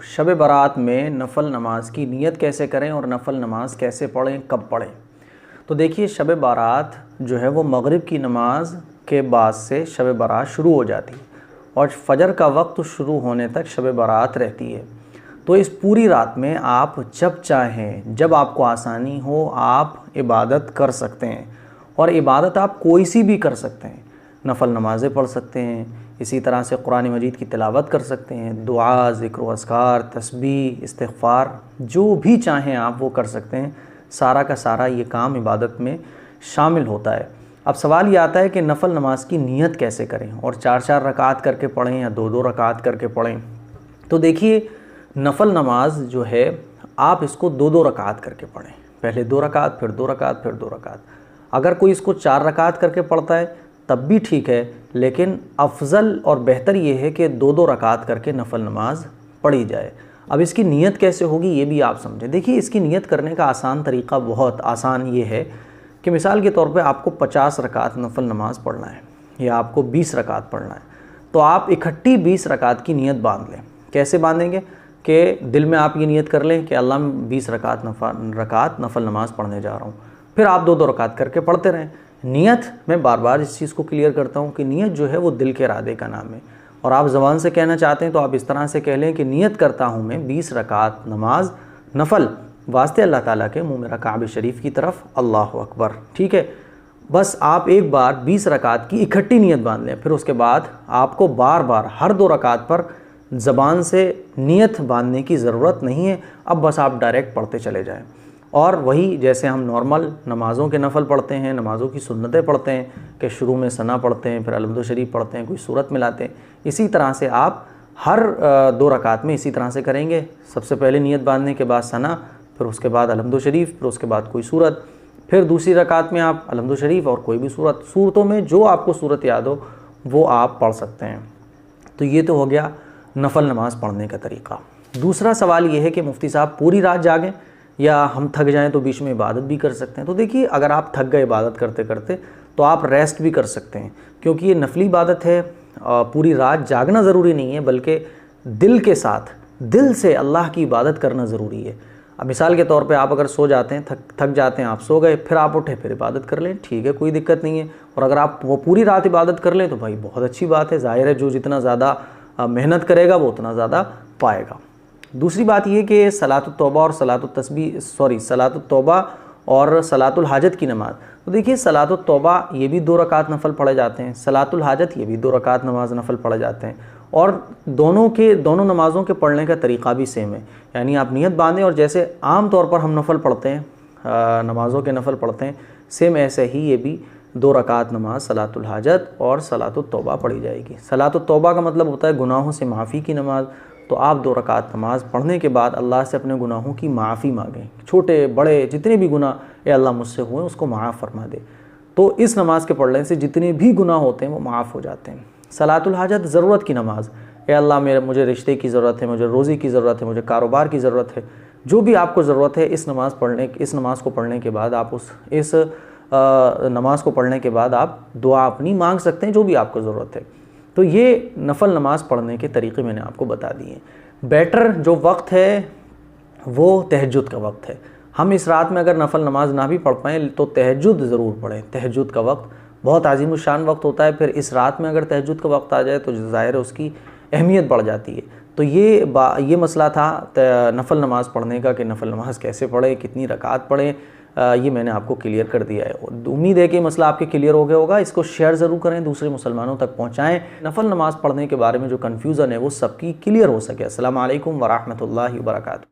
शब बारात में नफल नमाज की नीयत कैसे करें और नफल नमाज कैसे पढ़ें, कब पढ़ें। तो देखिए, शब बारात जो है वो मगरिब की नमाज के बाद से शब बारात शुरू हो जाती है और फजर का वक्त शुरू होने तक शब बारात रहती है। तो इस पूरी रात में आप जब चाहें, जब आपको आसानी हो, आप इबादत कर सकते हैं। और इबादत आप कोई सी भी कर सकते हैं। नफल नमाज़ें पढ़ सकते हैं, इसी तरह से कुरान मजीद की तिलावत कर सकते हैं, दुआ, ज़िक्र व अस्कार, तस्बीह, इस्तिग़फ़ार, जो भी चाहें आप वो कर सकते हैं। सारा का सारा ये काम इबादत में शामिल होता है। अब सवाल ये आता है कि नफल नमाज की नीयत कैसे करें, और 4-4 रकात करके पढ़ें या 2-2 रकात करके पढ़ें। तो देखिए, नफल नमाज जो है आप इसको 2-2 रकात करके पढ़ें। पहले 2 रकात, फिर 2 रकात, फिर 2 रकात। अगर कोई इसको 4 रकात करके पढ़ता है तब भी ठीक है, लेकिन अफजल और बेहतर ये है कि 2-2 रकात करके नफल नमाज पढ़ी जाए। अब इसकी नीयत कैसे होगी ये भी आप समझें। देखिए, इसकी नीयत करने का आसान तरीका, बहुत आसान ये है कि मिसाल के तौर पे आपको 50 रकात नफल नमाज पढ़ना है या आपको 20 रकात पढ़ना है, तो आप इकट्ठी 20 रकात की नीयत बांध लें। कैसे बांधेंगे कि दिल में आप ये नीयत कर लें कि अल्लाह मैं 20 रकात नफल नमाज पढ़ने जा रहा हूँ, फिर आप 2-2 रकात करके पढ़ते रहें। नीयत, मैं बार बार इस चीज़ को क्लियर करता हूँ कि नीयत जो है वो दिल के इरादे का नाम है। और आप ज़बान से कहना चाहते हैं तो आप इस तरह से कह लें कि नीयत करता हूँ मैं 20 रकात नमाज नफल वास्ते अल्लाह ताला के, मुँह मेरा काबे शरीफ की तरफ, अल्लाह अकबर। ठीक है, बस आप एक बार 20 रकात की इकट्ठी नीयत बांध लें। फिर उसके बाद आपको बार बार हर 2 रकात पर ज़बान से नीयत बांधने की ज़रूरत नहीं है। अब बस आप डायरेक्ट पढ़ते चले जाएँ। और वही जैसे हम नॉर्मल नमाज़ों के नफ़ल पढ़ते हैं, नमाज़ों की सुन्नतें पढ़ते हैं कि शुरू में सना पढ़ते हैं, फिर अलहम्दु शरीफ पढ़ते हैं, कोई सूरत मिलाते हैं, इसी तरह से आप हर 2 रकात में इसी तरह से करेंगे। सबसे पहले नीयत बांधने के बाद सना, फिर उसके बाद अलहम्दु शरीफ, फिर उसके बाद कोई सूरत, फिर दूसरी रकात में आप अलहम्दु शरीफ और कोई भी सूरत। सूरतों में जो आपको सूरत याद हो वो आप पढ़ सकते हैं। तो ये तो हो गया नफल नमाज पढ़ने का तरीका। दूसरा सवाल ये है कि मुफ्ती साहब पूरी रात जागें या हम थक जाएं तो बीच में इबादत भी कर सकते हैं। तो देखिए, अगर आप थक गए इबादत करते करते तो आप रेस्ट भी कर सकते हैं, क्योंकि ये नफली इबादत है। पूरी रात जागना ज़रूरी नहीं है, बल्कि दिल के साथ, दिल से अल्लाह की इबादत करना ज़रूरी है। अब मिसाल के तौर पे आप अगर सो जाते हैं, थक जाते हैं, आप सो गए, फिर आप उठे, फिर इबादत कर लें, ठीक है, कोई दिक्कत नहीं है। और अगर आप वो पूरी रात इबादत कर लें तो भाई बहुत अच्छी बात है। ज़ाहिर है, जो जितना ज़्यादा मेहनत करेगा वो उतना ज़्यादा पाएगा। दूसरी बात ये कि सलातुत तौबा और सलातुल हाजत की नमाज। तो देखिए, सलातुत तौबा ये भी 2 रकात नफल पढ़े जाते हैं, सलातुल हाजत ये भी 2 रकात नमाज नफल पढ़े जाते हैं, और दोनों नमाज़ों के पढ़ने का तरीक़ा भी सेम है। यानी आप नियत बांधें और जैसे आम तौर पर हम नफल पढ़ते हैं, नमाज़ों के नफल पढ़ते हैं, सेम ऐसे ही ये भी 2 रकात नमाज सलातुल हाजत और सलातुत तौबा पढ़ी जाएगी। सलातुत तौबा का मतलब होता है गुनाहों से माफ़ी की नमाज। तो आप 2 रकात नमाज पढ़ने के बाद अल्लाह से अपने गुनाहों की माफ़ी मांगें। छोटे बड़े जितने भी गुनाह ए अल्लाह मुझसे हुए उसको माफ़ फरमा दे। तो इस नमाज के पढ़ने से जितने भी गुनाह होते हैं वो माफ़ हो जाते हैं। सलातुल हाजत ज़रूरत की नमाज, ए अल्लाह मुझे रिश्ते की ज़रूरत है, मुझे रोज़ी की ज़रूरत है, मुझे कारोबार की ज़रूरत है, जो भी आपको ज़रूरत है, इस नमाज को पढ़ने के बाद आप इस नमाज को पढ़ने के बाद आप दुआ अपनी मांग सकते हैं, जो भी आपको ज़रूरत है। तो ये नफल नमाज पढ़ने के तरीक़े मैंने आपको बता दिए। बेटर जो वक्त है वो तहज्जुद का वक्त है। हम इस रात में अगर नफल नमाज ना भी पढ़ पाएँ तो तहज्जुद ज़रूर पढ़ें। तहज्जुद का वक्त बहुत अज़ीम शान वक्त होता है। फिर इस रात में अगर तहज्जुद का वक्त आ जाए तो ज़ाहिर है उसकी अहमियत बढ़ जाती है। तो ये मसला था नफल नमाज पढ़ने का कि नफल नमाज कैसे पढ़ें, कितनी रकात पढ़ें, ये मैंने आपको क्लियर कर दिया है। उम्मीद है कि मसला आपके क्लियर हो गया होगा। इसको शेयर ज़रूर करें, दूसरे मुसलमानों तक पहुँचाएँ। नफल नमाज पढ़ने के बारे में जो कन्फ्यूज़न है वो सबकी क्लियर हो सके। अस्सलामु अलैकुम व रहमतुल्लाहि व बरकातुहू।